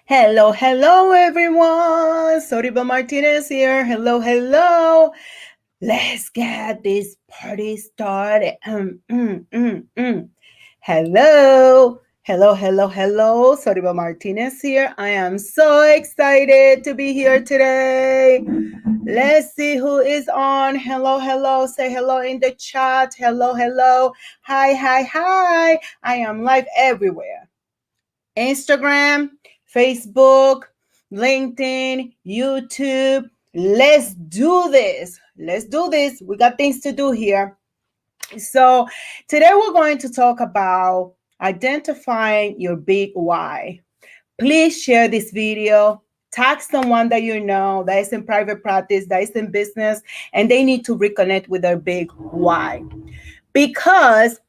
Hello, hello, everyone. Soribel Martinez here. Hello, hello. Let's get this party started. Hello, hello. Soribel Martinez here. I am so excited to be here today. Let's see who is on. Hello. Say hello in the chat. Hello. Hi. I am live everywhere. Instagram, Facebook, LinkedIn, YouTube. Let's do this. We got things to do here. So today we're going to talk about identifying your big why. Please share this video. Tag someone that you know that is in private practice, that is in business, and they need to reconnect with their big why. Because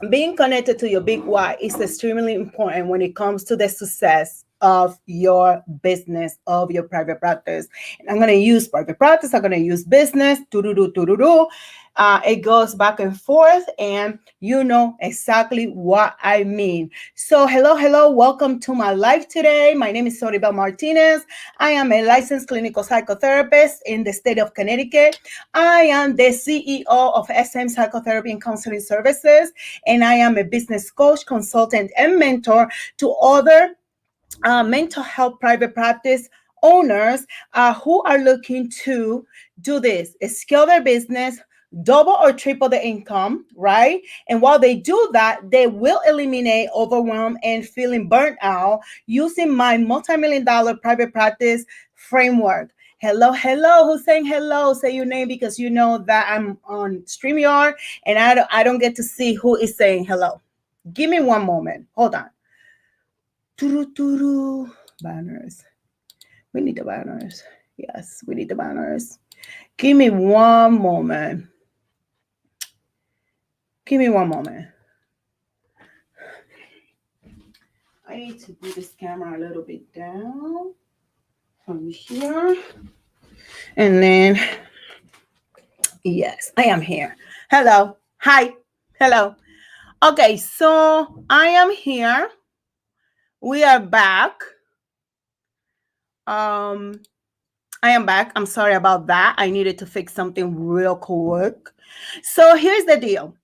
being connected to your big why is extremely important when it comes to the success of your business, of your private practice. And I'm going to use private practice. I'm going to use business. It goes back and forth, and you know exactly what I mean. So hello. Welcome to my live today. My name is Soribel Martinez. I am a licensed clinical psychotherapist in the state of Connecticut. I am the CEO of SM Psychotherapy and Counseling Services, and I am a business coach, consultant, and mentor to other mental health private practice owners who are looking to do this, scale their business, double or triple the income, right? And while they do that, they will eliminate overwhelm and feeling burnt out using my multi-million-dollar private practice framework. Hello. Who's saying hello? Say your name, because you know that I'm on StreamYard and I don't get to see who is saying hello. Give me one moment. Hold on. Banners. We need the banners. Yes, we need the banners. Give me one moment. I need to put this camera a little bit down from here. And then, yes, I am here. Hello. Hi. Hello. Okay, so I am here. We are back. I am back. I'm sorry about that. I needed to fix something real quick. So here's the deal.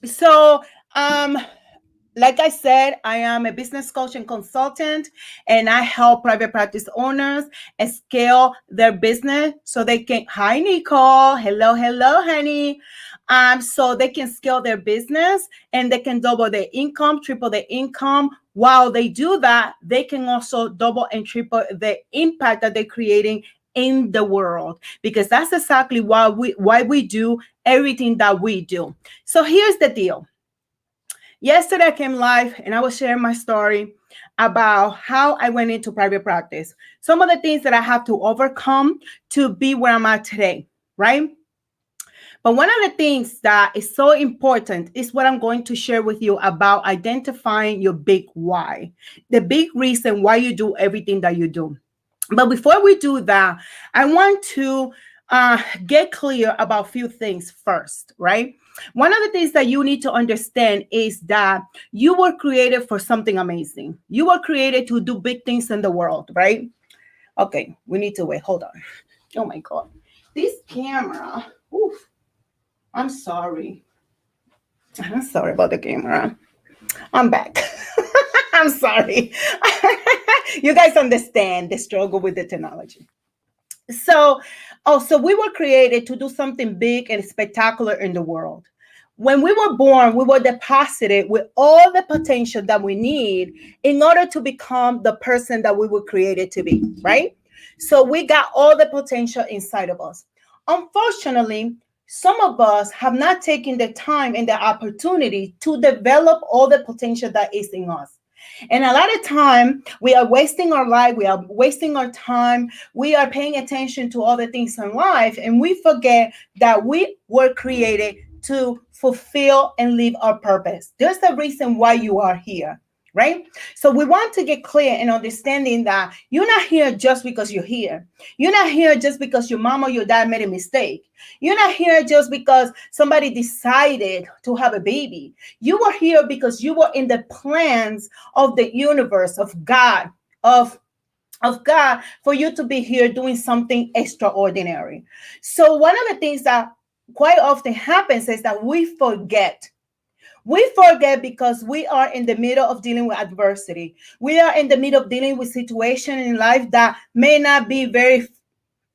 So, like I said, I am a business coach and consultant, and I help private practice owners scale their business so they can. Hi, Nicole. Hello, honey. So they can scale their business and they can double their income, triple their income. While they do that, they can also double and triple the impact that they're creating in the world, because that's exactly why we do everything that we do. So here's the deal. Yesterday I came live and I was sharing my story about how I went into private practice. Some of the things that I have to overcome to be where I'm at today, right? But one of the things that is so important is what I'm going to share with you about identifying your big why, the big reason why you do everything that you do. But before we do that, I want to get clear about a few things first, right? One of the things that you need to understand is that you were created for something amazing. You were created to do big things in the world, right? Okay, we need to wait. Hold on. Oh my God. This camera. Oof. I'm sorry about the camera. I'm back. I'm sorry. You guys understand the struggle with the technology. So we were created to do something big and spectacular in the world. When we were born, we were deposited with all the potential that we need in order to become the person that we were created to be, right? So we got all the potential inside of us. Unfortunately, some of us have not taken the time and the opportunity to develop all the potential that is in us. And a lot of time we are wasting our life, we are wasting our time, we are paying attention to all the things in life, and we forget that we were created to fulfill and live our purpose. There's a reason why you are here, right? So we want to get clear and understanding that you're not here just because you're here. You're not here just because your mom or your dad made a mistake. You're not here just because somebody decided to have a baby. You were here because you were in the plans of the universe, of God, of God, for you to be here doing something extraordinary. So one of the things that quite often happens is that we forget because we are in the middle of dealing with adversity. We are in the middle of dealing with situations in life that may not be very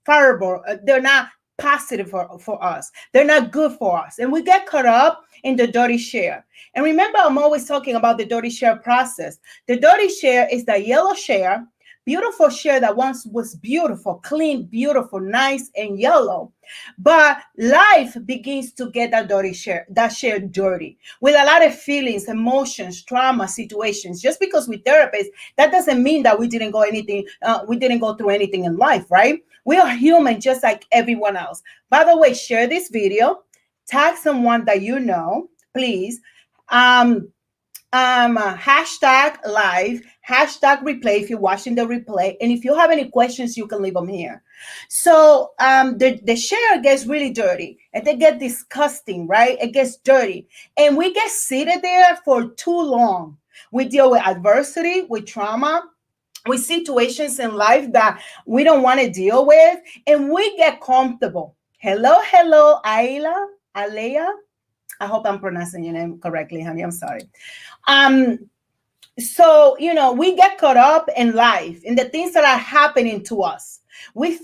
favorable. They're not positive for us. They're not good for us. And we get caught up in the dirty share. And remember, I'm always talking about the dirty share process. The dirty share is the yellow share, beautiful share that once was beautiful, clean, beautiful, nice, and yellow. But life begins to get that share dirty with a lot of feelings, emotions, trauma, situations. Just because we therapists, that doesn't mean that we didn't go through anything in life, right? We are human just like everyone else. By the way, share this video, tag someone that you know, please. Um, Hashtag live, hashtag replay if you're watching the replay. And if you have any questions, you can leave them here. So the share gets really dirty and they get disgusting, right? It gets dirty. And we get seated there for too long. We deal with adversity, with trauma, with situations in life that we don't want to deal with, and we get comfortable. Hello, Ayla, Alea. I hope I'm pronouncing your name correctly, honey. I'm sorry. Um, so, we get caught up in life, in the things that are happening to us. We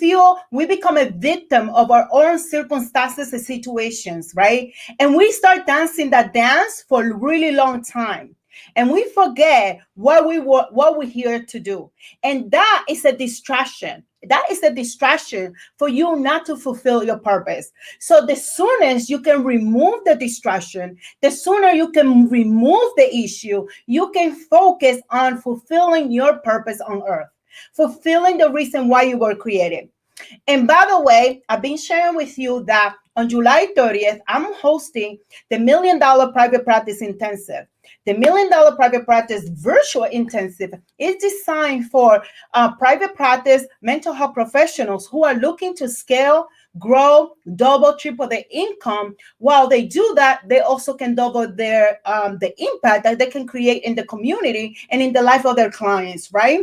become a victim of our own circumstances and situations, right? And we start dancing that dance for a really long time. And we forget what we're here to do. And that is a distraction. That is a distraction for you not to fulfill your purpose. So the soonest you can remove the distraction, the sooner you can remove the issue, you can focus on fulfilling your purpose on earth, fulfilling the reason why you were created. And by the way, I've been sharing with you that on July 30th, I'm hosting the $1 Million Private Practice Intensive. The $1 Million Private Practice Virtual Intensive is designed for private practice mental health professionals who are looking to scale, grow, double, triple their income. While they do that, they also can double the impact that they can create in the community and in the life of their clients, right?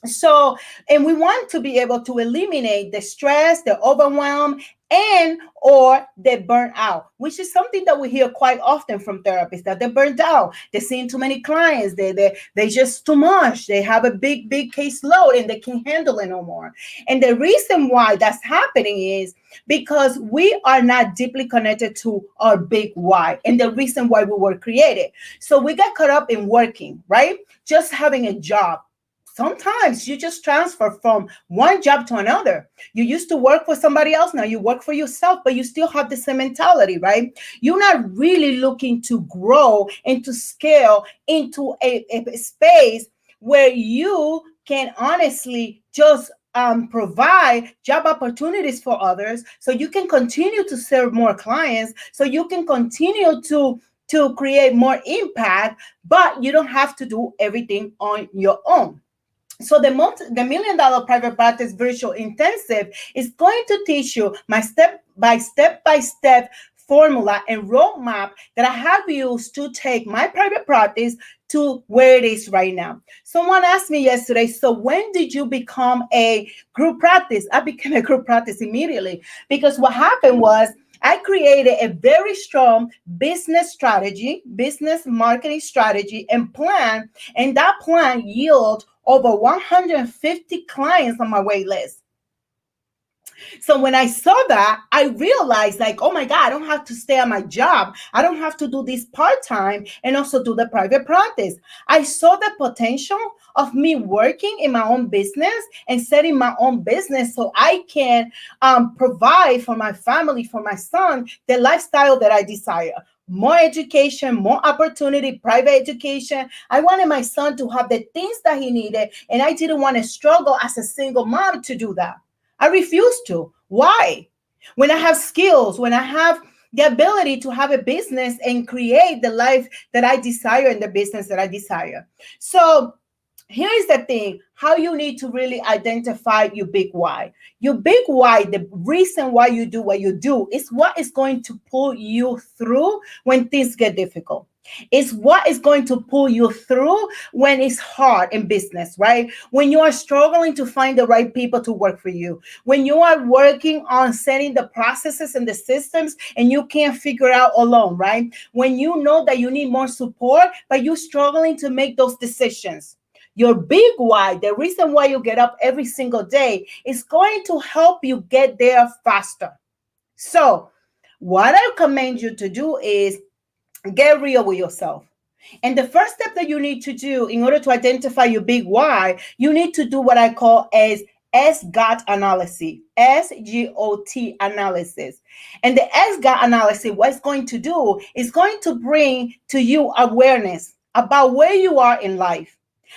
So, and we want to be able to eliminate the stress, the overwhelm, and or they burn out, which is something that we hear quite often from therapists, that they're burned out. They're seeing too many clients. They just too much. They have a big caseload and they can't handle it no more. And the reason why that's happening is because we are not deeply connected to our big why and the reason why we were created. So we get caught up in working, right? Just having a job. Sometimes you just transfer from one job to another. You used to work for somebody else. Now you work for yourself, but you still have the same mentality, right? You're not really looking to grow and to scale into a space where you can honestly just provide job opportunities for others so you can continue to serve more clients, so you can continue to create more impact, but you don't have to do everything on your own. So the $1 Million Private Practice Virtual Intensive is going to teach you my step-by-step formula and roadmap that I have used to take my private practice to where it is right now. Someone asked me yesterday, so when did you become a group practice? I became a group practice immediately, because what happened was I created a very strong business strategy, business marketing strategy and plan, and that plan yielded over 150 clients on my wait list. So when I saw that, I realized, like, oh my God, I don't have to stay at my job. I don't have to do this part-time and also do the private practice. I saw the potential of me working in my own business and setting my own business so I can provide for my family, for my son, the lifestyle that I desire. More education, more opportunity, private education. I wanted my son to have the things that he needed, and I didn't want to struggle as a single mom to do that. I refuse to. Why? When I have skills, when I have the ability to have a business and create the life that I desire and the business that I desire. So here is the thing, how you need to really identify your big why. Your big why, the reason why you do what you do, is what is going to pull you through when things get difficult. It's what is going to pull you through when it's hard in business, right? When you are struggling to find the right people to work for you, when you are working on setting the processes and the systems and you can't figure out alone, right? When you know that you need more support, but you're struggling to make those decisions. Your big why, the reason why you get up every single day, is going to help you get there faster. So, what I recommend you to do is get real with yourself. And the first step that you need to do in order to identify your big why, you need to do what I call as SGOT analysis, SGOT analysis. And the SGOT analysis, what it's going to do is going to bring to you awareness about where you are in life.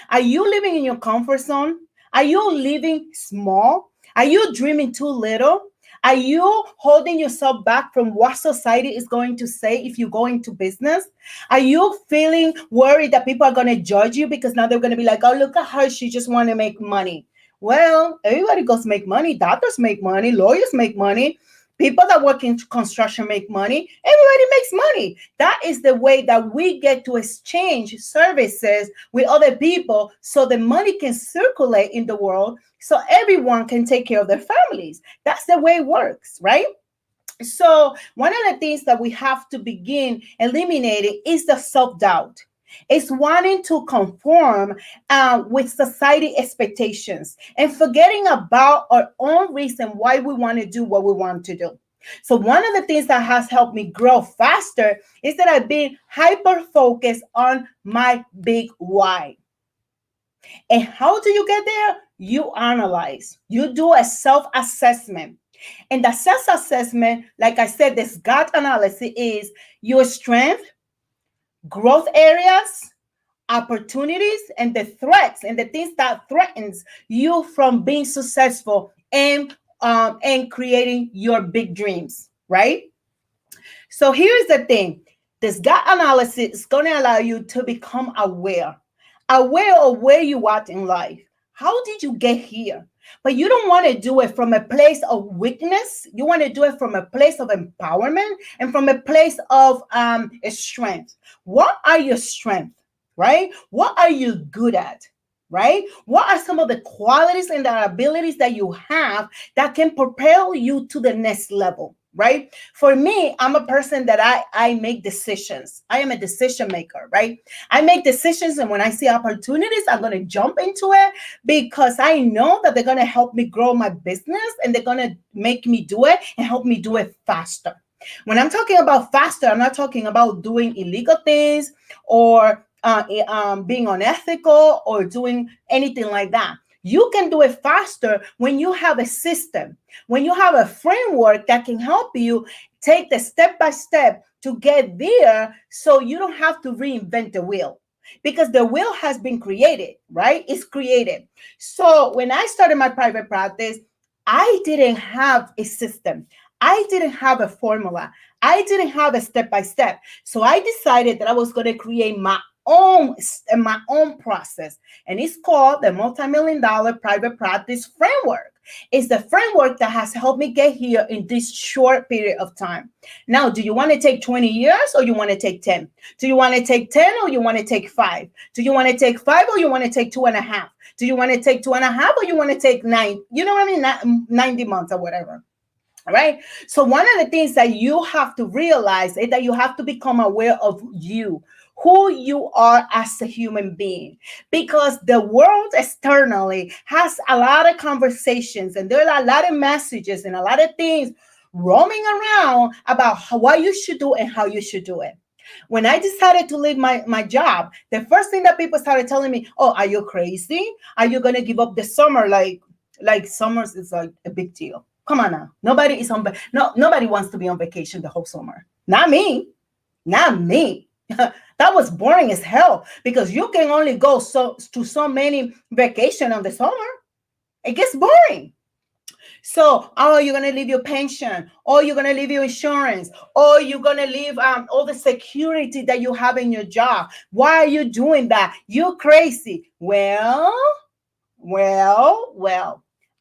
Are you living in your comfort zone? Are you living small? Are you dreaming too little? Are you holding yourself back from what society is going to say if you go into business? Are you feeling worried that people are going to judge you because now they're going to be like, oh, look at her, she just want to make money. Well, everybody goes make money. Doctors make money. Lawyers make money. People that work in construction make money. Everybody makes money. That is the way that we get to exchange services with other people so the money can circulate in the world so everyone can take care of their families. That's the way it works, right? So one of the things that we have to begin eliminating is the self-doubt. It's wanting to conform with society expectations and forgetting about our own reason why we want to do what we want to do. So one of the things that has helped me grow faster is that I've been hyper focused on my big why. And how do you get there? You analyze. You do a self-assessment. And the self-assessment, like I said, this SGOT analysis is your strength, growth areas, opportunities, and the threats and the things that threatens you from being successful and creating your big dreams, right? So here's the thing. This SGOT analysis is going to allow you to become aware of where you are in life. How did you get here? But you don't want to do it from a place of weakness. You want to do it from a place of empowerment and from a place of strength. What are your strengths, right? What are you good at, right? What are some of the qualities and the abilities that you have that can propel you to the next level? Right? For me, I'm a person that I make decisions. I am a decision maker, right? I make decisions, and when I see opportunities, I'm going to jump into it because I know that they're going to help me grow my business and they're going to make me do it and help me do it faster. When I'm talking about faster, I'm not talking about doing illegal things or being unethical or doing anything like that. You can do it faster when you have a system, when you have a framework that can help you take the step by step to get there so you don't have to reinvent the wheel because the wheel has been created, right? It's created. So when I started my private practice, I didn't have a system. I didn't have a formula. I didn't have a step by step. So I decided that I was going to create my own process, and it's called the multi-million-dollar private practice framework. It's the framework that has helped me get here in this short period of time. Now, do you want to take 20 years or you want to take 10? Do you want to take 10 or you want to take 5? Do you want to take 5 or you want to take 2.5? Do you want to take 2.5 or you want to take 9? You know what I mean? 90 months or whatever. All right. So one of the things that you have to realize is that you have to become aware of you, who you are as a human being, because the world externally has a lot of conversations and there are a lot of messages and a lot of things roaming around about what you should do and how you should do it. When I decided to leave my job, the first thing that people started telling me, oh, are you crazy? Are you going to give up the summer? Like summers is like a big deal. Come on now. Nobody wants to be on vacation the whole summer. Not me. Not me. That was boring as hell because you can only go to so many vacations on the summer. It gets boring. So, oh, you're gonna leave your pension, or you're gonna leave your insurance, or you're gonna leave all the security that you have in your job. Why are you doing that? You're crazy. Well.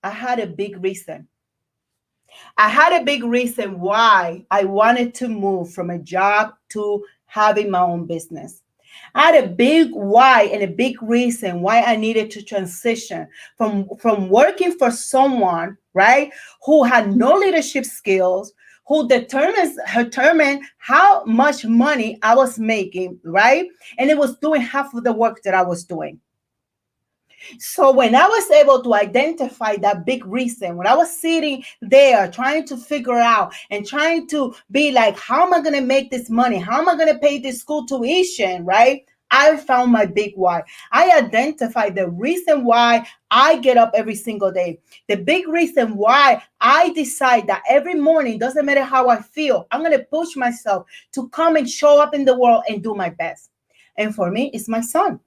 I had a big reason. I had a big reason why I wanted to move from a job to having my own business. I had a big why and a big reason why I needed to transition from working for someone, right, who had no leadership skills, who determined how much money I was making, right? And it was doing half of the work that I was doing. So when I was able to identify that big reason, when I was sitting there trying to figure out and trying to be like, how am I going to make this money? How am I going to pay this school tuition? Right? I found my big why. I identified the reason why I get up every single day. The big reason why I decide that every morning, doesn't matter how I feel, I'm going to push myself to come and show up in the world and do my best. And for me, it's my son.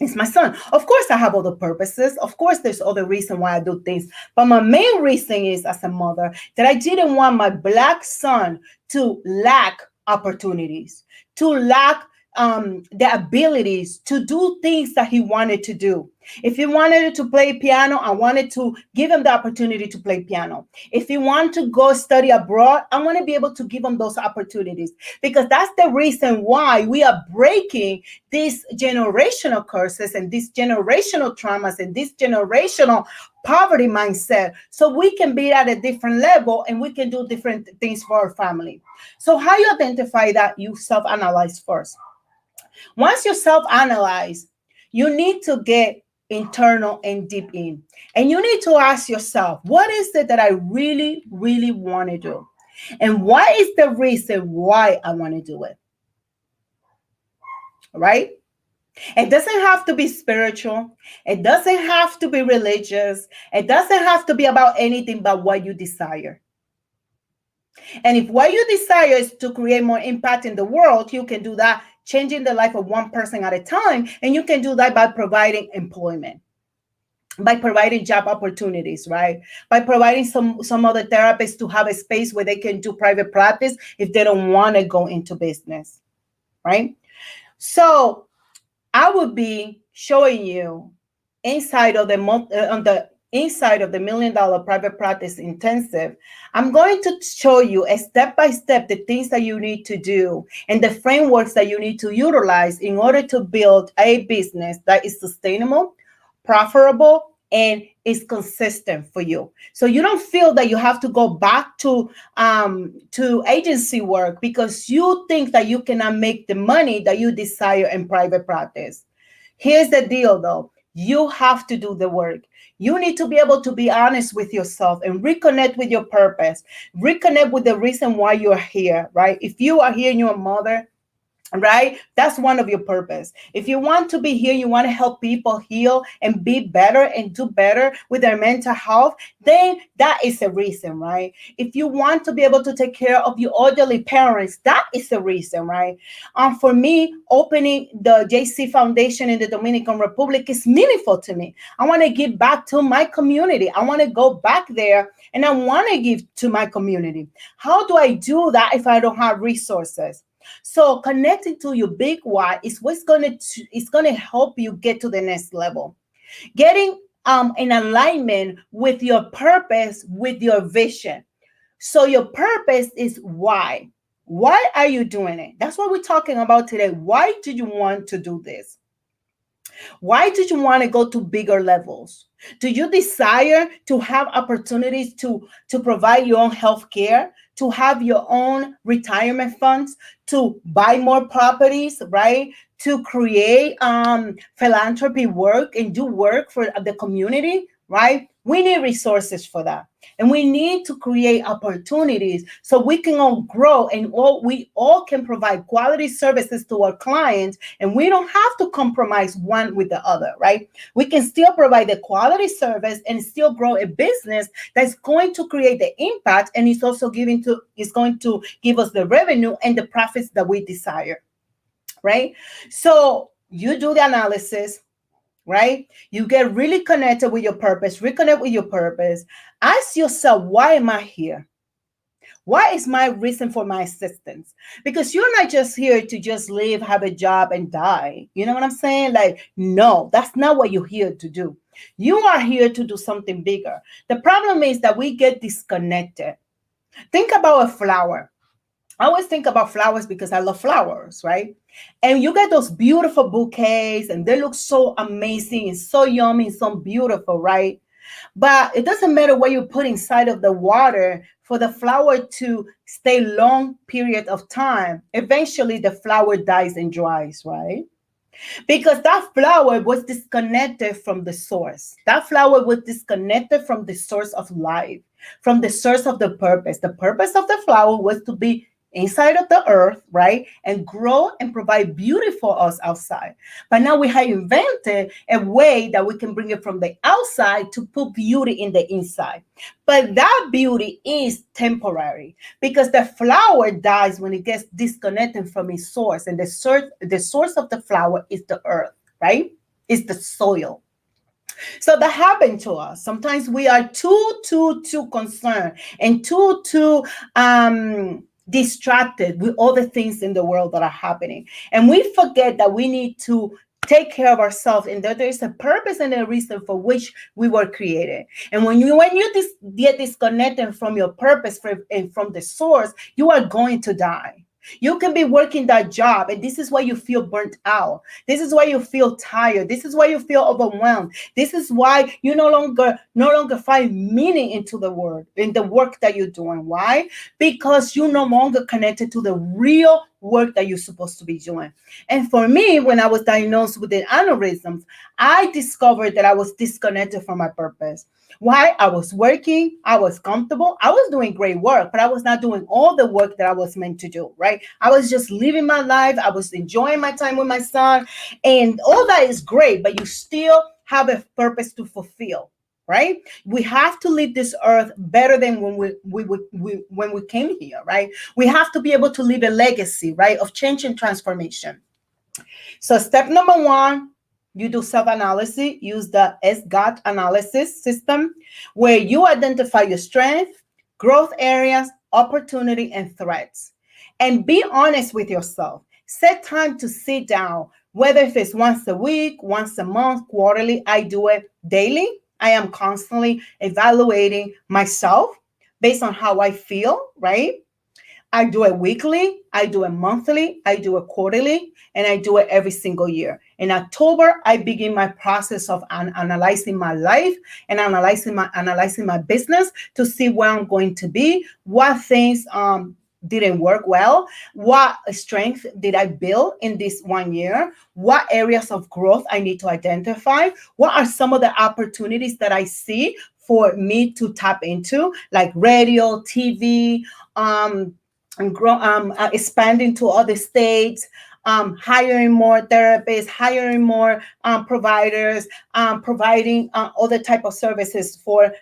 It's my son. Of course, I have other purposes. Of course, there's other reason why I do things. But my main reason is, as a mother, that I didn't want my black son to lack opportunities, to lack the abilities to do things that he wanted to do. If he wanted to play piano, I wanted to give him the opportunity to play piano. If he wanted to go study abroad, I want to be able to give him those opportunities, because that's the reason why we are breaking these generational curses and these generational traumas and this generational poverty mindset, so we can be at a different level and we can do different things for our family. So how you identify that? You self-analyze first. Once you self-analyze, you need to get internal and deep in. And you need to ask yourself, what is it that I really, really want to do? And what is the reason why I want to do it? Right? It doesn't have to be spiritual. It doesn't have to be religious. It doesn't have to be about anything but what you desire. And if what you desire is to create more impact in the world, you can do that changing the life of one person at a time. And you can do that by providing employment, by providing job opportunities, right? By providing some other therapists to have a space where they can do private practice if they don't want to go into business, right? So I would be showing you inside of the inside of the $1 Million Private Practice Intensive. I'm going to show you a step by step the things that you need to do and the frameworks that you need to utilize in order to build a business that is sustainable, profitable, and is consistent for you. So you don't feel that you have to go back to agency work because you think that you cannot make the money that you desire in private practice. Here's the deal though. You have to do the work. You need to be able to be honest with yourself and reconnect with your purpose. Reconnect with the reason why you're here, right? If you are here and you're a mother, right? That's one of your purpose. If you want to be here, you want to help people heal and be better and do better with their mental health, then that is a reason, right? If you want to be able to take care of your elderly parents, that is a reason, right? For me, opening the JC Foundation in the Dominican Republic is meaningful to me. I want to give back to my community. I want to go back there and I want to give to my community. How do I do that if I don't have resources? So connecting to your big why is what's going to help you get to the next level. Getting in alignment with your purpose, with your vision. So your purpose is why. Why are you doing it? That's what we're talking about today. Why do you want to do this? Why do you want to go to bigger levels? Do you desire to have opportunities to provide your own health care, to have your own retirement funds, to buy more properties, right? To create philanthropy work and do work for the community, right? We need resources for that. And we need to create opportunities so we can all grow and we all can provide quality services to our clients. And we don't have to compromise one with the other, right? We can still provide the quality service and still grow a business that's going to create the impact, and it's also going to give us the revenue and the profits that we desire, right? So you do the analysis. right? You get really connected with your purpose, reconnect with your purpose. Ask yourself, why am I here? What is my reason for my existence? Because you're not just here to just live, have a job, and die. You know what I'm saying? Like, no, that's not what you're here to do. You are here to do something bigger. The problem is that we get disconnected. Think about a flower. I always think about flowers because I love flowers, right? And you get those beautiful bouquets and they look so amazing and so yummy and so beautiful, right? But it doesn't matter what you put inside of the water for the flower to stay long period of time. Eventually the flower dies and dries, right? Because that flower was disconnected from the source. That flower was disconnected from the source of life, from the source of the purpose. The purpose of the flower was to be inside of the earth, right? And grow and provide beauty for us outside. But now we have invented a way that we can bring it from the outside to put beauty in the inside. But that beauty is temporary because the flower dies when it gets disconnected from its source. And the source of the flower is the earth, right? It's the soil. So that happened to us. Sometimes we are too concerned and too distracted with all the things in the world that are happening. And we forget that we need to take care of ourselves and that there's a purpose and a reason for which we were created. And when you get disconnected from your purpose and from the source, you are going to die. You can be working that job, and this is why you feel burnt out. This is why you feel tired. This is why you feel overwhelmed. This is why you no longer find meaning into the word, in the work that you're doing. Why? Because you're no longer connected to the real work that you're supposed to be doing. And for me, when I was diagnosed with the aneurysms, I discovered that I was disconnected from my purpose. Why? I was working, I was comfortable, I was doing great work, but I was not doing all the work that I was meant to do, right? I was just living my life, I was enjoying my time with my son, and all that is great, but you still have a purpose to fulfill. Right, we have to leave this earth better than when we came here. Right, we have to be able to leave a legacy, right, of change and transformation. So step number one, you do self-analysis, use the SGOT analysis system, where you identify your strength, growth areas, opportunity, and threats. And be honest with yourself. Set time to sit down, whether if it's once a week, once a month, quarterly. I do it daily. I am constantly evaluating myself based on how I feel, right? I do it weekly, I do it monthly, I do it quarterly, and I do it every single year. In October, I begin my process of analyzing my life and analyzing my business to see where I'm going to be, what things didn't work well, what strength did I build in this 1 year, what areas of growth I need to identify, what are some of the opportunities that I see for me to tap into, like radio, TV, and expanding to other states, hiring more therapists, hiring more providers, providing other type of services for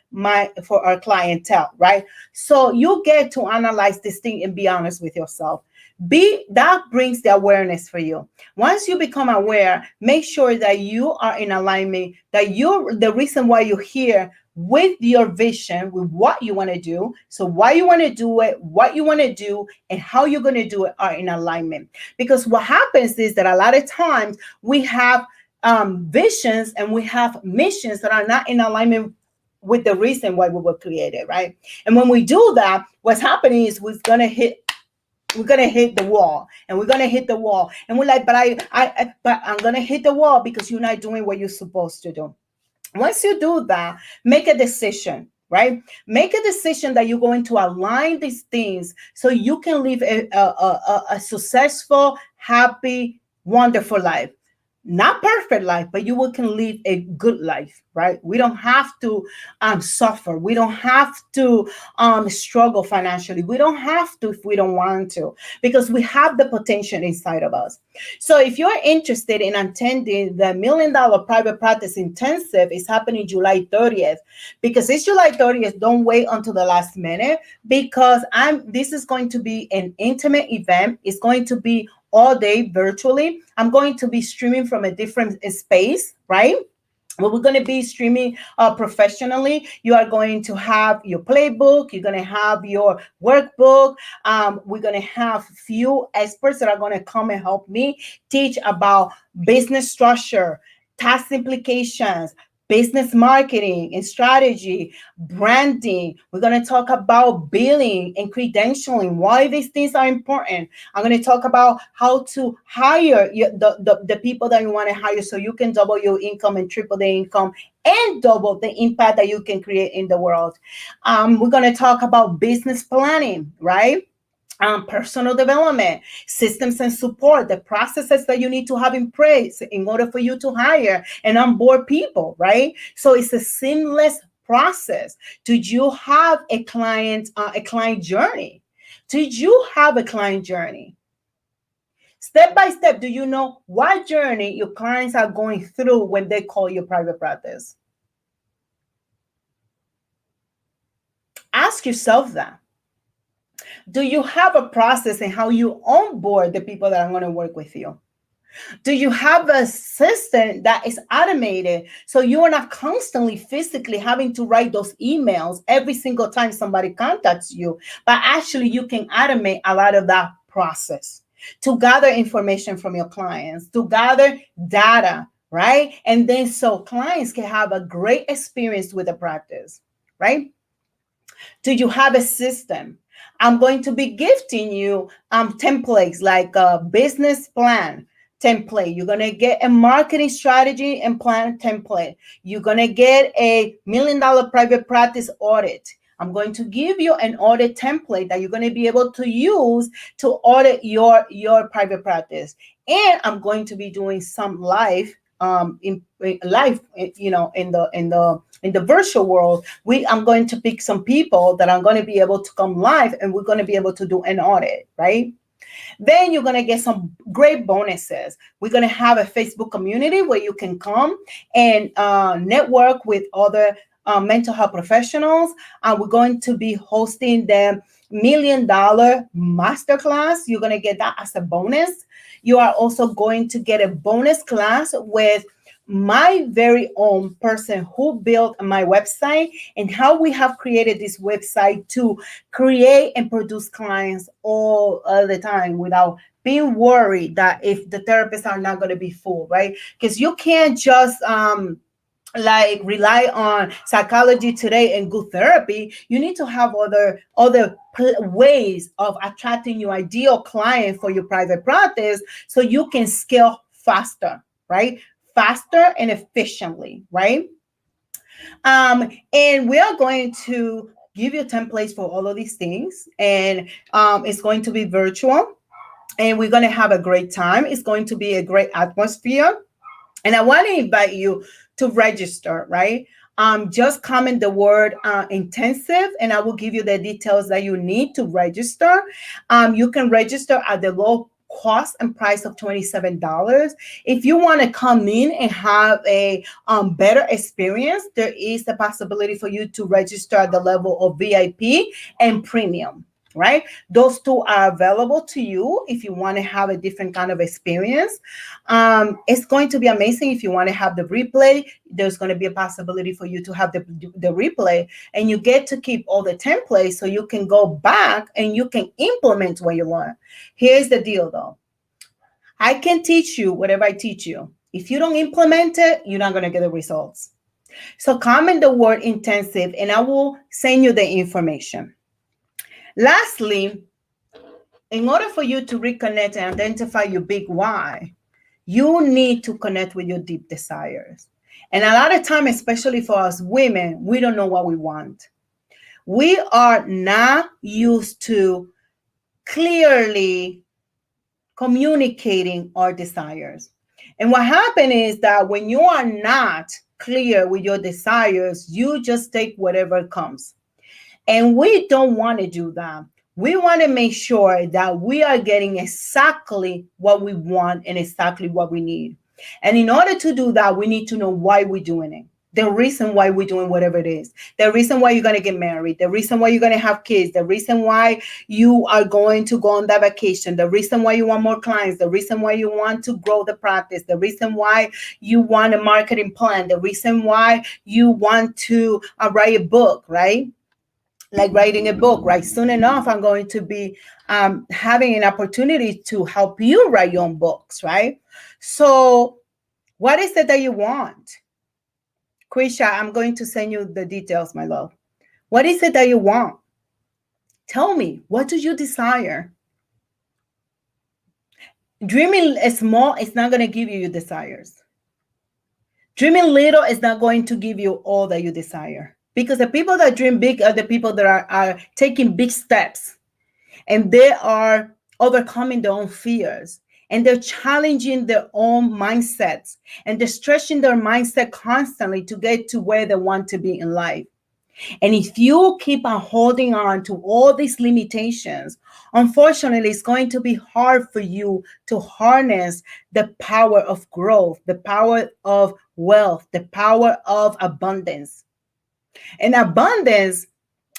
our clientele, right? So you get to analyze this thing and be honest with yourself. That brings the awareness for you. Once you become aware, make sure that you are in alignment, that you're the reason why you're here with your vision, with what you want to do. So why you want to do it, what you want to do, and how you're going to do it are in alignment. Because what happens is that a lot of times we have visions and we have missions that are not in alignment with the reason why we were created, right? And when we do that, what's happening is we're gonna hit the wall, and we're gonna hit the wall, and we're like, but I'm gonna hit the wall because you're not doing what you're supposed to do. Once you do that, make a decision, right? Make a decision that you're going to align these things so you can live a successful, happy, wonderful life. Not perfect life, but you can live a good life, right? We don't have to suffer. We don't have to struggle financially. We don't have to if we don't want to, because we have the potential inside of us. So if you're interested in attending the $1 Million Private Practice Intensive, it's happening July 30th. Because it's July 30th, don't wait until the last minute, because this is going to be an intimate event. It's going to be all day virtually. I'm going to be streaming from a different space, right? Well, we're going to be streaming professionally. You are going to have your playbook. You're going to have your workbook. We're going to have few experts that are going to come and help me teach about business structure, task implications, business marketing and strategy, branding. We're going to talk about billing and credentialing, why these things are important. I'm going to talk about how to hire the people that you want to hire so you can double your income and triple the income and double the impact that you can create in the world. We're going to talk about business planning, right? Personal development, systems and support, the processes that you need to have in place in order for you to hire and onboard people, right? So it's a seamless process. Did you have a client journey? Did you have a client journey? Step by step, do you know what journey your clients are going through when they call your private practice? Ask yourself that. Do you have a process in how you onboard the people that are going to work with you? Do you have a system that is automated so you are not constantly physically having to write those emails every single time somebody contacts you, but actually you can automate a lot of that process to gather information from your clients, to gather data, right? And then so clients can have a great experience with the practice, right? Do you have a system? I'm going to be gifting you templates like a business plan template. You're going to get a marketing strategy and plan template. You're going to get a $1 million private practice audit. I'm going to give you an audit template that you're going to be able to use to audit your private practice. And I'm going to be doing some live in live, in the virtual world. I'm going to pick some people that are going to be able to come live, and we're going to be able to do an audit, right? Then you're going to get some great bonuses. We're going to have a Facebook community where you can come and network with other mental health professionals. We're going to be hosting the $1 million masterclass. You're going to get that as a bonus. You are also going to get a bonus class with my very own person who built my website and how we have created this website to create and produce clients all the time without being worried that if the therapists are not going to be full, right? Because you can't just rely on Psychology Today and good therapy. You need to have other ways of attracting your ideal client for your private practice so you can scale faster, right? Faster and efficiently, right? And we are going to give you templates for all of these things, and it's going to be virtual, and we're going to have a great time. It's going to be a great atmosphere, and I want to invite you to register, right? Just comment the word intensive, and I will give you the details that you need to register. You can register at the low cost and price of $27. If you want to come in and have a better experience, there is the possibility for you to register at the level of VIP and premium, right? Those two are available to you if you want to have a different kind of experience. It's going to be amazing. If you want to have the replay, there's going to be a possibility for you to have the replay, and you get to keep all the templates so you can go back and you can implement what you learn. Here's the deal though. I can teach you whatever I teach you. If you don't implement it, you're not going to get the results. So comment the word intensive and I will send you the information. Lastly, in order for you to reconnect and identify your big why, you need to connect with your deep desires. And a lot of time, especially for us women, we don't know what we want. We are not used to clearly communicating our desires. And what happens is that when you are not clear with your desires, you just take whatever comes. And we don't want to do that. We want to make sure that we are getting exactly what we want and exactly what we need. And in order to do that, we need to know why we're doing it. The reason why we're doing whatever it is, the reason why you're going to get married, the reason why you're going to have kids, the reason why you are going to go on that vacation, the reason why you want more clients, the reason why you want to grow the practice, the reason why you want a marketing plan, the reason why you want to write a book, right? Like writing a book, right? Soon enough, I'm going to be having an opportunity to help you write your own books, right? So, what is it that you want? Krisha, I'm going to send you the details, my love. What is it that you want? Tell me, what do you desire? Dreaming small is not going to give you your desires. Dreaming little is not going to give you all that you desire. Because the people that dream big are the people that are taking big steps, and they are overcoming their own fears, and they're challenging their own mindsets, and they're stretching their mindset constantly to get to where they want to be in life. And if you keep on holding on to all these limitations, unfortunately, it's going to be hard for you to harness the power of growth, the power of wealth, the power of abundance. And abundance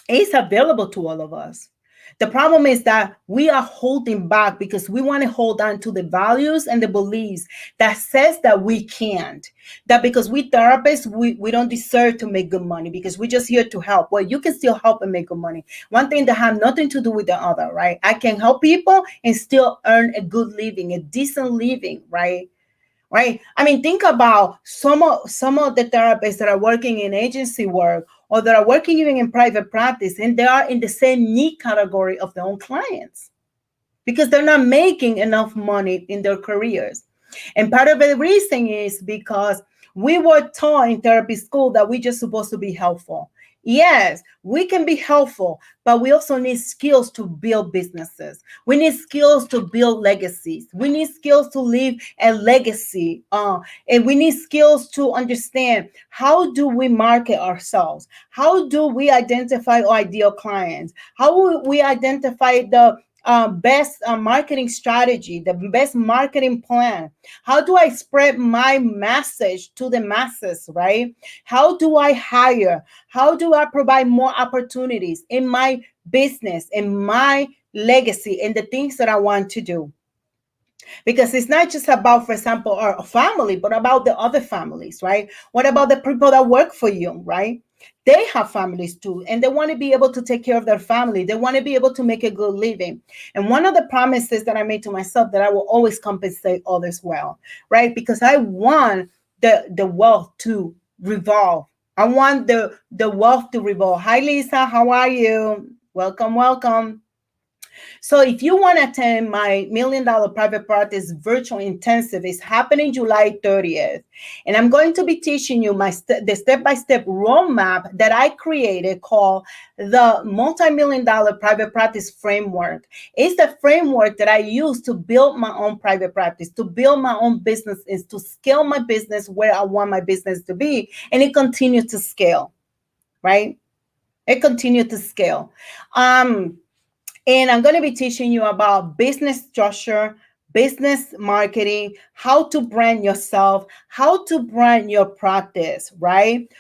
is available to all of us. The problem is that we are holding back because we want to hold on to the values and the beliefs that says that we can't. That because we therapists, we don't deserve to make good money because we're just here to help. Well, you can still help and make good money. One thing that have nothing to do with the other, right? I can help people and still earn a good living, a decent living, right? Right? I mean, think about some of the therapists that are working in agency work or that are working even in private practice, and they are in the same need category of their own clients because they're not making enough money in their careers. And part of the reason is because we were taught in therapy school that we're just supposed to be helpful. Yes, we can be helpful, but we also need skills to build businesses. We need skills to build legacies. We need skills to leave a legacy. And we need skills to understand how do we market ourselves? How do we identify our ideal clients? How will we identify the best marketing strategy, the best marketing plan? How do I spread my message to the masses, right? How do I hire? How do I provide more opportunities in my business, in my legacy, and the things that I want to do? Because it's not just about, for example, our family, but about the other families, right? What about the people that work for you, right? They have families too, and they want to be able to take care of their family. They want to be able to make a good living. And one of the promises that I made to myself that I will always compensate others well, right? Because I want the wealth to revolve. I want the wealth to revolve. Hi, Lisa. How are you? Welcome, welcome. So if you want to attend my $1 Million Private Practice Virtual Intensive, it's happening July 30th. And I'm going to be teaching you the step-by-step roadmap that I created called the Multi-Million Dollar Private Practice Framework. It's the framework that I use to build my own private practice, to build my own business, is to scale my business where I want my business to be. And it continues to scale, right? It continues to scale. And I'm going to be teaching you about business structure, business marketing, how to brand yourself, how to brand your practice, right?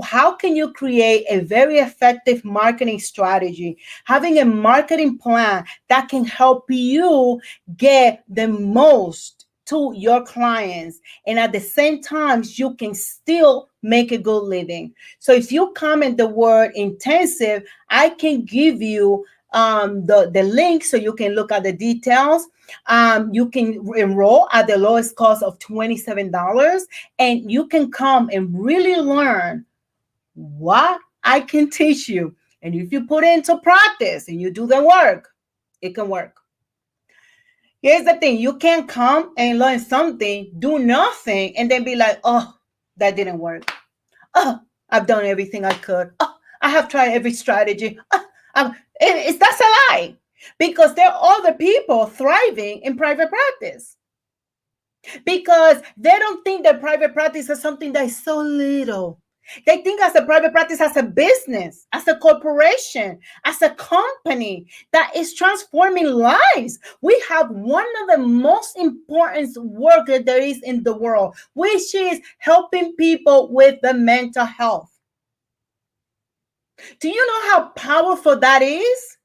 How can you create a very effective marketing strategy, having a marketing plan that can help you get the most to your clients, and at the same time you can still make a good living. So if you comment the word intensive, I can give you the link so you can look at the details. You can enroll at the lowest cost of $27, and you can come and really learn what I can teach you. And if you put it into practice and you do the work, it can work. Here's the thing: you can't come and learn something, do nothing, and then be like, oh, that didn't work. Oh, I've done everything I could. Oh, I have tried every strategy. Oh, that's a lie, because there are other people thriving in private practice, because they don't think that private practice is something that is so little. They think as a private practice, as a business, as a corporation, as a company that is transforming lives. We have one of the most important work that there is in the world, which is helping people with the mental health. Do you know how powerful that is?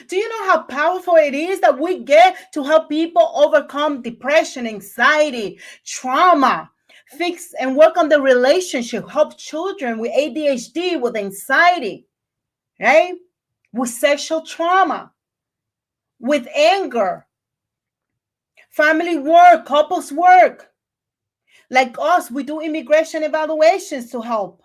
Do you know how powerful it is that we get to help people overcome depression, anxiety, trauma, fix and work on the relationship, help children with ADHD, with anxiety, right? With sexual trauma, with anger, family work, couples work. Like us, we do immigration evaluations to help.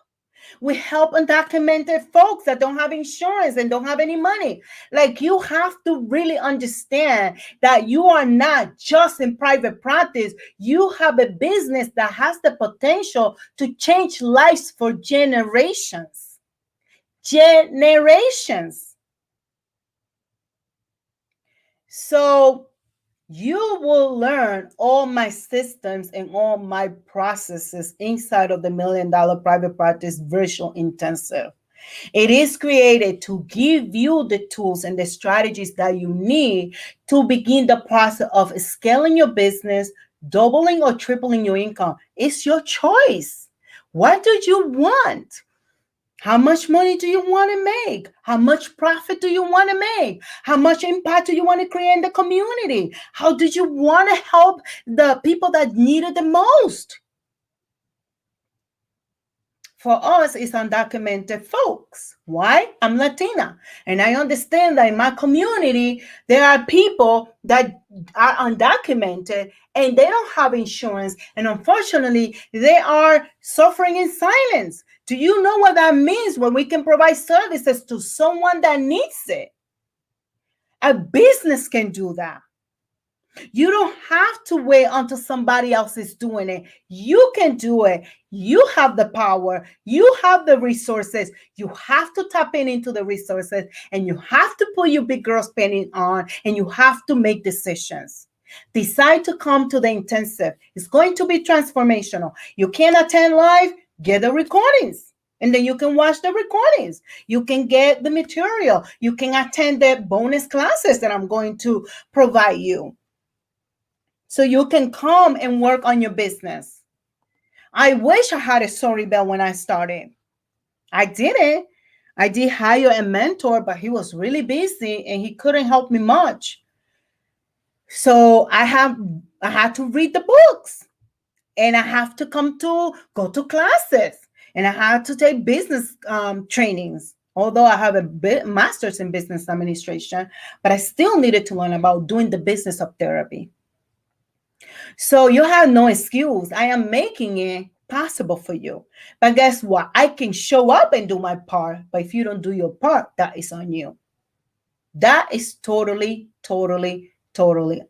We help undocumented folks that don't have insurance and don't have any money. Like, you have to really understand that you are not just in private practice. You have a business that has the potential to change lives for generations. Generations. So you will learn all my systems and all my processes inside of the $1 Million Private Practice Virtual Intensive. It is created to give you the tools and the strategies that you need to begin the process of scaling your business, doubling or tripling your income. It's your choice. What do you want? How much money do you want to make? How much profit do you want to make? How much impact do you want to create in the community? How do you want to help the people that need it the most? For us, it's undocumented folks. Why? I'm Latina. And I understand that in my community, there are people that are undocumented and they don't have insurance. And unfortunately, they are suffering in silence. Do you know what that means when we can provide services to someone that needs it? A business can do that. You don't have to wait until somebody else is doing it. You can do it. You have the power. You have the resources. You have to tap into the resources, and you have to put your big girl spending on, and you have to make decisions. Decide to come to the intensive. It's going to be transformational. You can't attend live, get the recordings. And then you can watch the recordings. You can get the material. You can attend the bonus classes that I'm going to provide you. So you can come and work on your business. I wish I had a Soribel when I started. I didn't. I did hire a mentor, but he was really busy and he couldn't help me much. So I had to read the books, and I have to go to classes, and I had to take business trainings. Although I have a master's in business administration, but I still needed to learn about doing the business of therapy. So you have no excuse. I am making it possible for you. But guess what? I can show up and do my part. But if you don't do your part, that is on you. That is totally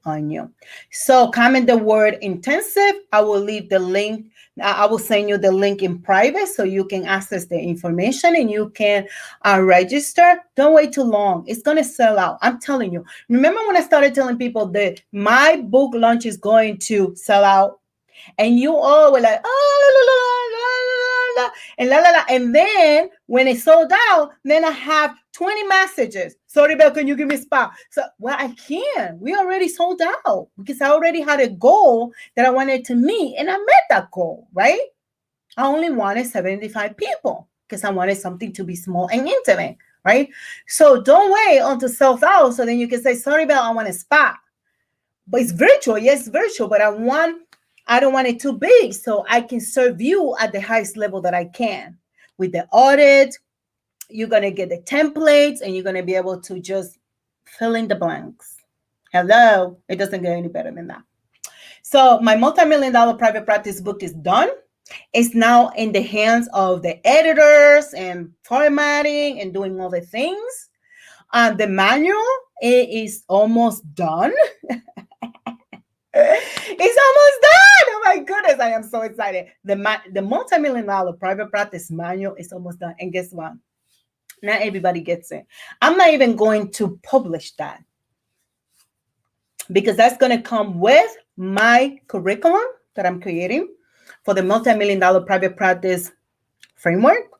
on you. So comment the word intensive. I will leave the link. I will send you the link in private so you can access the information and you can register. Don't wait too long. It's going to sell out. I'm telling you. Remember when I started telling people that my book launch is going to sell out? And you all were like, oh, la, la, la, la, la, and la, la, la. And then when it sold out, then I have 20 messages. Soribel, can you give me a spot? So, well, I can. We already sold out because I already had a goal that I wanted to meet, and I met that goal, right? I only wanted 75 people because I wanted something to be small and intimate, right? So don't wait until sells out so then you can say, Soribel, I want a spot. But it's virtual. Yes, virtual, but I don't want it too big so I can serve you at the highest level that I can. With the audit, you're going to get the templates and you're going to be able to just fill in the blanks. Hello. It doesn't get any better than that. So my multi-million-dollar private practice book is done. It's now in the hands of the editors and formatting and doing all the things. The manual is almost done. It's almost done. Oh my goodness, I am so excited. The multi-million-dollar private practice manual is almost done. And guess what? Not everybody gets it. I'm not even going to publish that because that's going to come with my curriculum that I'm creating, for the multi-million dollar private practice framework.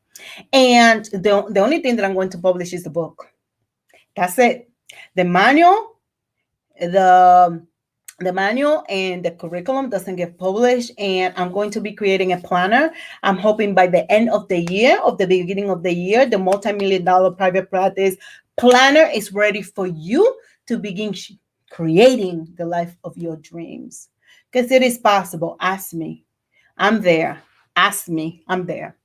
And the only thing that I'm going to publish is the book. That's it. The manual, the the manual and the curriculum doesn't get published, and I'm going to be creating a planner. I'm hoping by the end of the year, of the beginning of the year, the multi-million dollar private practice planner is ready for you to begin creating the life of your dreams, because it is possible. Ask me, I'm there. Ask me, I'm there.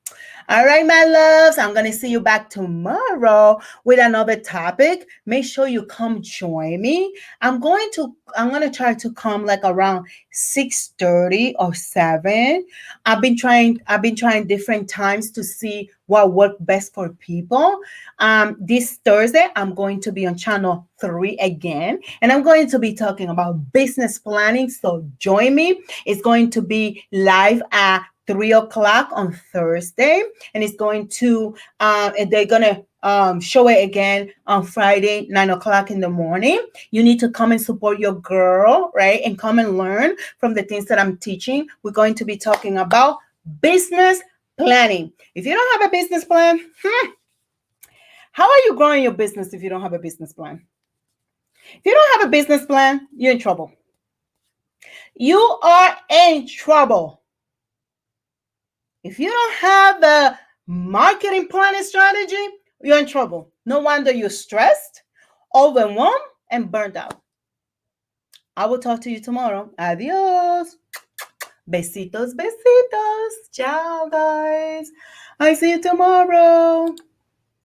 All right, my loves, I'm going to see you back tomorrow with another topic. Make sure you come join me. I'm going to try to come like around 6:30 or 7. I've been trying different times to see what works best for people. This Thursday I'm going to be on channel 3 again, and I'm going to be talking about business planning. So join me. It's going to be live at 3 o'clock on Thursday, and it's going to and they're gonna show it again on Friday, 9 o'clock in the morning. You need to come and support your girl, right? And come and learn from the things that I'm teaching. We're going to be talking about business planning. If you don't have a business plan, how are you growing your business if you don't have a business plan? If you don't have a business plan, you're in trouble. You are in trouble. If you don't have a marketing plan and strategy, you're in trouble. No wonder you're stressed, overwhelmed, and burned out. I will talk to you tomorrow. Adios. Besitos, besitos. Ciao, guys. I see you tomorrow.